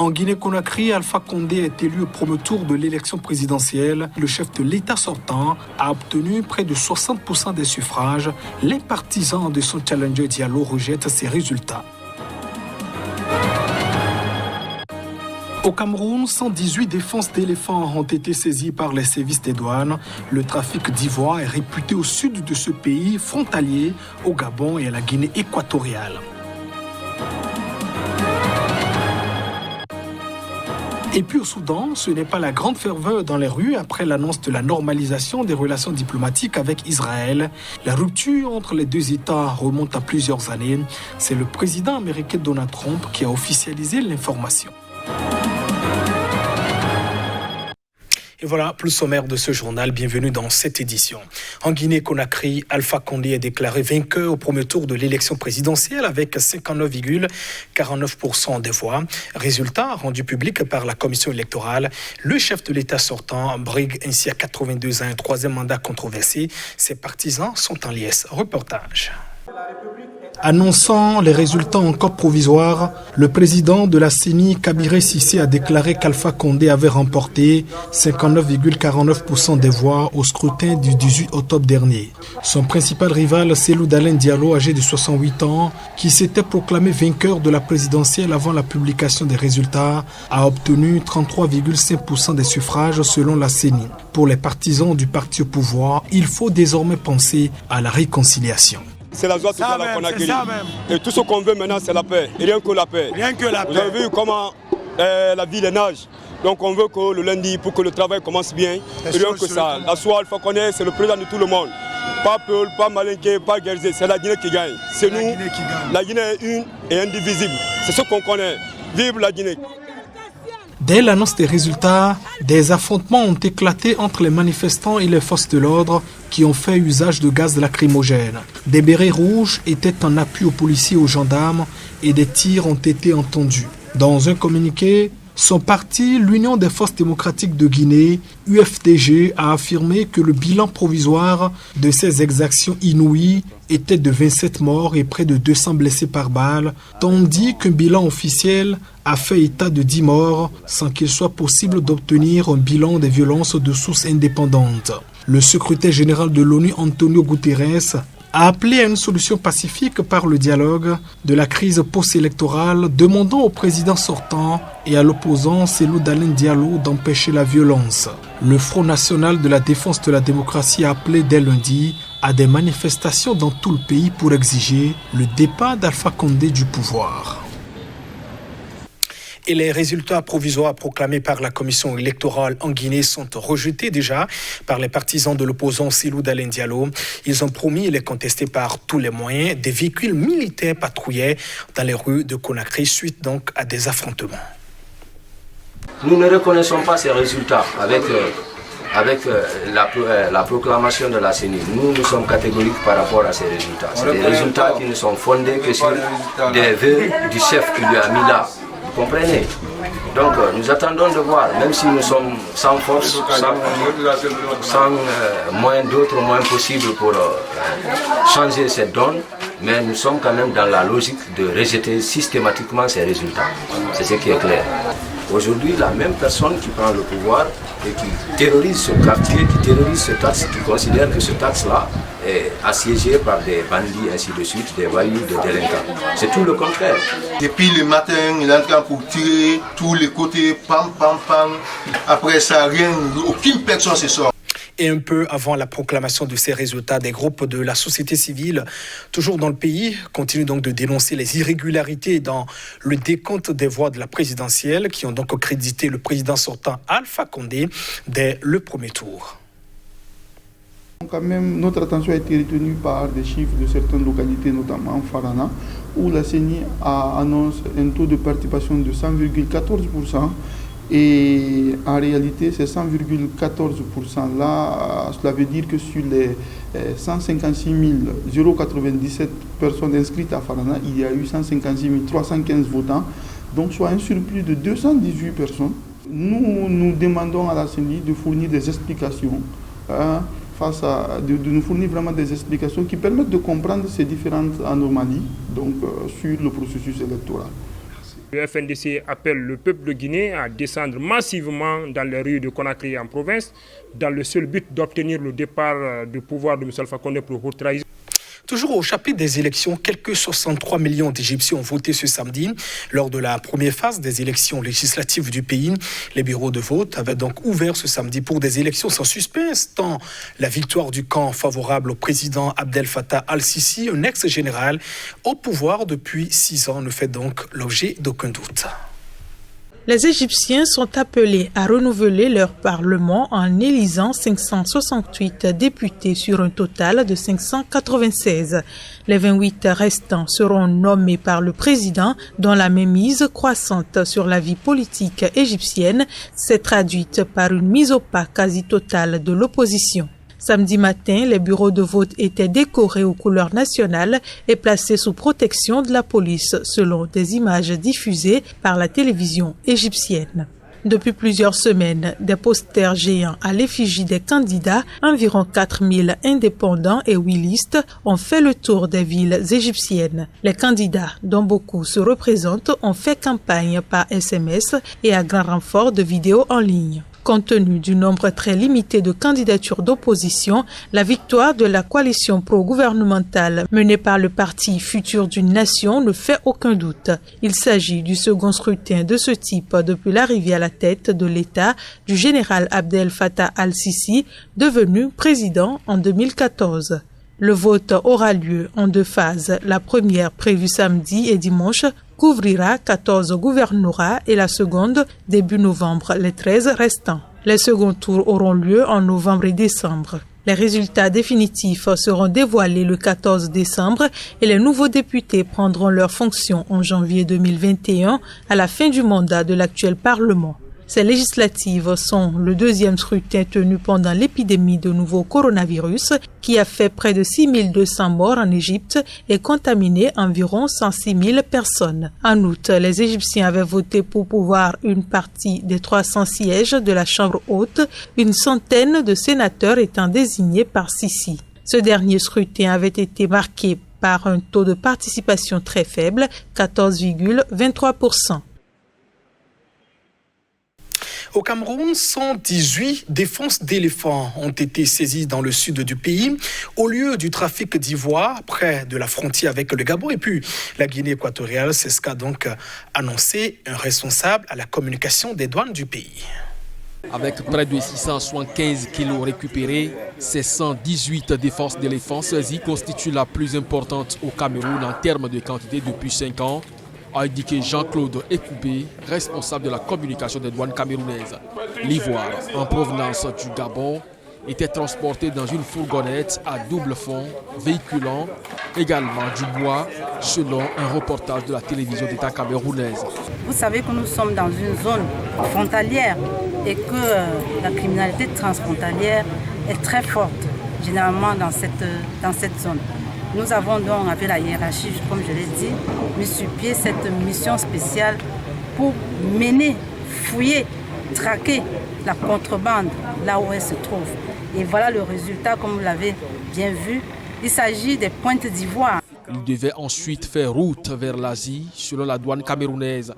En Guinée-Conakry, Alpha Condé est élu au premier tour de l'élection présidentielle. Le chef de l'État sortant a obtenu près de 60% des suffrages. Les partisans de son challenger Diallo rejettent ces résultats. Au Cameroun, 118 défenses d'éléphants ont été saisies par les services des douanes. Le trafic d'ivoire est réputé au sud de ce pays frontalier, au Gabon et à la Guinée équatoriale. Et puis au Soudan, ce n'est pas la grande ferveur dans les rues après l'annonce de la normalisation des relations diplomatiques avec Israël. La rupture entre les deux États remonte à plusieurs années. C'est le président américain Donald Trump qui a officialisé l'information. Et voilà, plus sommaire de ce journal, bienvenue dans cette édition. En Guinée-Conakry, Alpha Condé est déclaré vainqueur au premier tour de l'élection présidentielle avec 59,49% des voix. Résultat rendu public par la commission électorale. Le chef de l'État sortant brigue ainsi à 82 ans un troisième mandat controversé. Ses partisans sont en liesse. Reportage. Annonçant les résultats encore provisoires, le président de la CENI, Kabiré Cissé, a déclaré qu'Alpha Condé avait remporté 59,49% des voix au scrutin du 18 octobre dernier. Son principal rival, Cellou Dalein Diallo, âgé de 68 ans, qui s'était proclamé vainqueur de la présidentielle avant la publication des résultats, a obtenu 33,5% des suffrages selon la CENI. Pour les partisans du parti au pouvoir, il faut désormais penser à la réconciliation. C'est la joie totale à Conakry. Et tout ce qu'on veut maintenant, c'est la paix. Et rien que la paix. Rien que la paix. Vous avez vu comment la ville est nage. Donc on veut que le lundi, pour que le travail commence bien, et rien que ça. La soie Alpha Condé, c'est le président de tout le monde. Pas Peul, pas Malinké, pas Guerzé, c'est la Guinée qui gagne. C'est nous. La Guinée est une et indivisible. C'est ce qu'on connaît. Vive la Guinée. Dès l'annonce des résultats, des affrontements ont éclaté entre les manifestants et les forces de l'ordre qui ont fait usage de gaz lacrymogène. Des bérets rouges étaient en appui aux policiers et aux gendarmes et des tirs ont été entendus. Dans un communiqué, son parti, l'Union des forces démocratiques de Guinée, UFDG, a affirmé que le bilan provisoire de ces exactions inouïes était de 27 morts et près de 200 blessés par balle, tandis qu'un bilan officiel a fait état de 10 morts sans qu'il soit possible d'obtenir un bilan des violences de sources indépendantes. Le secrétaire général de l'ONU, Antonio Guterres, a appelé à une solution pacifique par le dialogue de la crise post-électorale, demandant au président sortant et à l'opposant Cellou Dalein Diallo d'empêcher la violence. Le Front national de la défense de la démocratie a appelé dès lundi à des manifestations dans tout le pays pour exiger le départ d'Alpha Condé du pouvoir. Et les résultats provisoires proclamés par la commission électorale en Guinée sont rejetés déjà par les partisans de l'opposant Cellou Dalein Diallo. Ils ont promis les contester par tous les moyens. Des véhicules militaires patrouillaient dans les rues de Conakry suite donc à des affrontements. Nous ne reconnaissons pas ces résultats avec la proclamation de la CENI. Nous sommes catégoriques par rapport à ces résultats. C'est des résultats qui ne sont fondés que sur des vœux du chef qui lui a mis là. Vous comprenez? Donc nous attendons de voir, même si nous sommes sans force, sans d'autres moyens possibles pour changer cette donne, mais nous sommes quand même dans la logique de rejeter systématiquement ces résultats. C'est ce qui est clair. Aujourd'hui, la même personne qui prend le pouvoir et qui terrorise ce quartier, qui terrorise ce taxe, qui considère que ce taxe-là est assiégé par des bandits, ainsi de suite, des voyous, des délinquants. C'est tout le contraire. Depuis le matin, il est en train pour tirer tous les côtés, pam, pam, pam. Après ça, aucune personne se sort. Et un peu avant la proclamation de ces résultats, des groupes de la société civile, toujours dans le pays, continuent donc de dénoncer les irrégularités dans le décompte des voix de la présidentielle qui ont donc crédité le président sortant Alpha Condé dès le premier tour. Quand même, notre attention a été retenue par des chiffres de certaines localités, notamment Farana, où la CENI annonce un taux de participation de 100,14%. Et en réalité, ces 100,14% là, cela veut dire que sur les 156 097 personnes inscrites à Farana, il y a eu 156 315 votants, donc soit un surplus de 218 personnes. Nous demandons à la CENI de fournir des explications, de nous fournir vraiment des explications qui permettent de comprendre ces différentes anomalies donc, sur le processus électoral. Le FNDC appelle le peuple de Guinée à descendre massivement dans les rues de Conakry en province, dans le seul but d'obtenir le départ du pouvoir de M. Alpha Condé pour haute trahison. Toujours au chapitre des élections, quelques 63 millions d'Égyptiens ont voté ce samedi. Lors de la première phase des élections législatives du pays, les bureaux de vote avaient donc ouvert ce samedi pour des élections sans suspense, tant la victoire du camp favorable au président Abdel Fattah al-Sisi, un ex-général au pouvoir depuis 6 ans, ne fait donc l'objet d'aucun doute. Les Égyptiens sont appelés à renouveler leur parlement en élisant 568 députés sur un total de 596. Les 28 restants seront nommés par le président, dont la mainmise croissante sur la vie politique égyptienne s'est traduite par une mise au pas quasi totale de l'opposition. Samedi matin, les bureaux de vote étaient décorés aux couleurs nationales et placés sous protection de la police, selon des images diffusées par la télévision égyptienne. Depuis plusieurs semaines, des posters géants à l'effigie des candidats, environ 4000 indépendants et 8 listes, ont fait le tour des villes égyptiennes. Les candidats, dont beaucoup se représentent, ont fait campagne par SMS et à grand renfort de vidéos en ligne. Compte tenu du nombre très limité de candidatures d'opposition, la victoire de la coalition pro-gouvernementale menée par le parti Futur d'une Nation ne fait aucun doute. Il s'agit du second scrutin de ce type depuis l'arrivée à la tête de l'État du général Abdel Fattah al-Sisi, devenu président en 2014. Le vote aura lieu en 2 phases. La première, prévue samedi et dimanche, couvrira 14 gouvernorats et la seconde, début novembre, les 13 restants. Les seconds tours auront lieu en novembre et décembre. Les résultats définitifs seront dévoilés le 14 décembre et les nouveaux députés prendront leurs fonctions en janvier 2021 à la fin du mandat de l'actuel Parlement. Ces législatives sont le deuxième scrutin tenu pendant l'épidémie de nouveau coronavirus qui a fait près de 6200 morts en Égypte et contaminé environ 106 000 personnes. En août, les Égyptiens avaient voté pour pouvoir une partie des 300 sièges de la Chambre haute, une centaine de sénateurs étant désignés par Sisi. Ce dernier scrutin avait été marqué par un taux de participation très faible, 14,23%. Au Cameroun, 118 défenses d'éléphants ont été saisies dans le sud du pays au lieu du trafic d'ivoire près de la frontière avec le Gabon. Et puis, la Guinée équatoriale, c'est ce qu'a donc annoncé un responsable à la communication des douanes du pays. Avec près de 675 kilos récupérés, ces 118 défenses d'éléphants saisies constituent la plus importante au Cameroun en termes de quantité depuis 5 ans, a indiqué Jean-Claude Ekoubé, responsable de la communication des douanes camerounaises. L'ivoire, en provenance du Gabon, était transporté dans une fourgonnette à double fond, véhiculant également du bois, selon un reportage de la télévision d'État camerounaise. Vous savez que nous sommes dans une zone frontalière et que la criminalité transfrontalière est très forte, généralement dans cette zone. Nous avons donc, avec la hiérarchie, comme je l'ai dit, mis sur pied cette mission spéciale pour mener, fouiller, traquer la contrebande là où elle se trouve. Et voilà le résultat, comme vous l'avez bien vu. Il s'agit des pointes d'ivoire. Il devait ensuite faire route vers l'Asie, selon la douane camerounaise.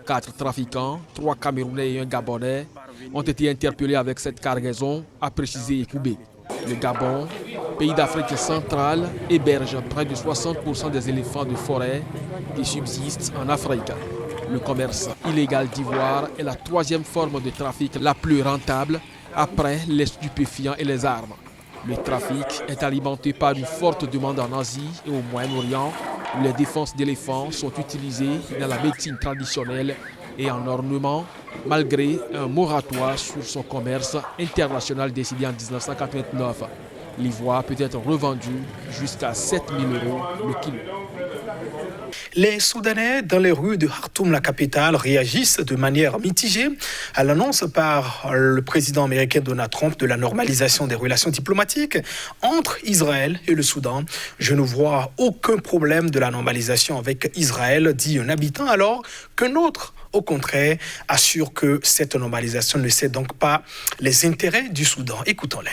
4 trafiquants, 3 Camerounais et 1 Gabonais, ont été interpellés avec cette cargaison, a précisé Ekoubé. Le Gabon, pays d'Afrique centrale, héberge près de 60% des éléphants de forêt qui subsistent en Afrique. Le commerce illégal d'ivoire est la 3e forme de trafic la plus rentable après les stupéfiants et les armes. Le trafic est alimenté par une forte demande en Asie et au Moyen-Orient, où les défenses d'éléphants sont utilisées dans la médecine traditionnelle et en ornement, malgré un moratoire sur son commerce international décidé en 1989. L'ivoire peut être revendu jusqu'à 7 000 € le kilo. Les Soudanais dans les rues de Khartoum, la capitale, réagissent de manière mitigée à l'annonce par le président américain Donald Trump de la normalisation des relations diplomatiques entre Israël et le Soudan. Je ne vois aucun problème de la normalisation avec Israël, dit un habitant, alors qu'un autre, au contraire, assure que cette normalisation ne sert donc pas les intérêts du Soudan. Écoutons-les.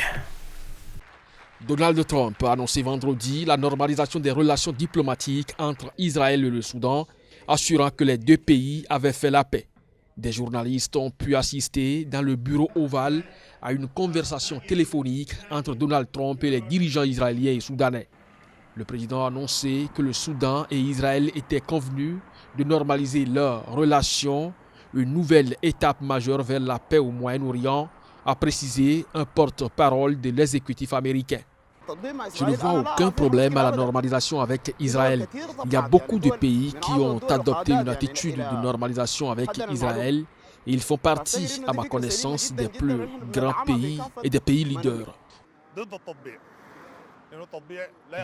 Donald Trump a annoncé vendredi la normalisation des relations diplomatiques entre Israël et le Soudan, assurant que les deux pays avaient fait la paix. Des journalistes ont pu assister dans le bureau ovale à une conversation téléphonique entre Donald Trump et les dirigeants israéliens et soudanais. Le président a annoncé que le Soudan et Israël étaient convenus de normaliser leurs relations, une nouvelle étape majeure vers la paix au Moyen-Orient, a précisé un porte-parole de l'exécutif américain. Je ne vois aucun problème à la normalisation avec Israël. Il y a beaucoup de pays qui ont adopté une attitude de normalisation avec Israël et ils font partie, à ma connaissance, des plus grands pays et des pays leaders.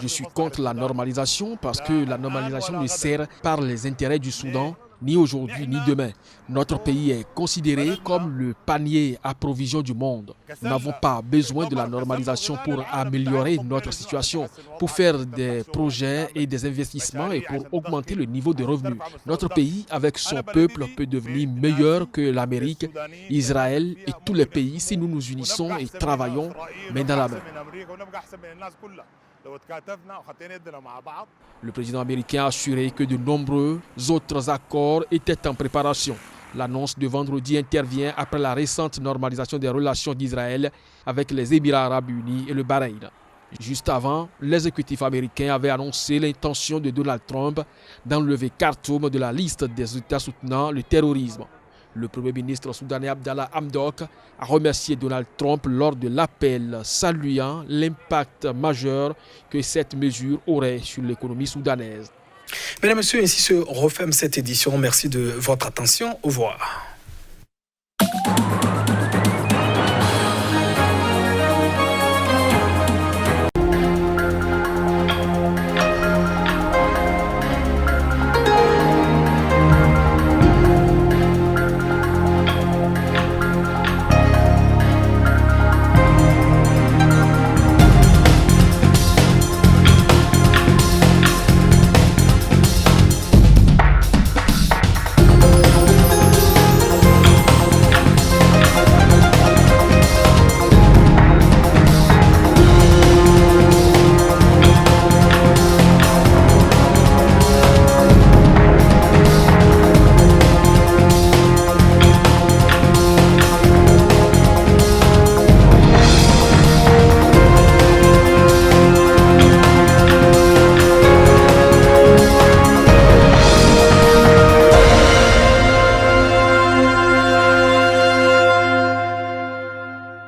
Je suis contre la normalisation parce que la normalisation ne sert pas les intérêts du Soudan, ni aujourd'hui ni demain. Notre pays est considéré comme le panier à provisions du monde. Nous n'avons pas besoin de la normalisation pour améliorer notre situation, pour faire des projets et des investissements et pour augmenter le niveau de revenus. Notre pays, avec son peuple, peut devenir meilleur que l'Amérique, Israël et tous les pays si nous nous unissons et travaillons main dans la main. Le président américain a assuré que de nombreux autres accords étaient en préparation. L'annonce de vendredi intervient après la récente normalisation des relations d'Israël avec les Émirats arabes unis et le Bahreïn. Juste avant, l'exécutif américain avait annoncé l'intention de Donald Trump d'enlever Khartoum de la liste des États soutenant le terrorisme. Le Premier ministre soudanais Abdallah Hamdok a remercié Donald Trump lors de l'appel, saluant l'impact majeur que cette mesure aurait sur l'économie soudanaise. Mesdames et messieurs, ainsi se referme cette édition. Merci de votre attention. Au revoir.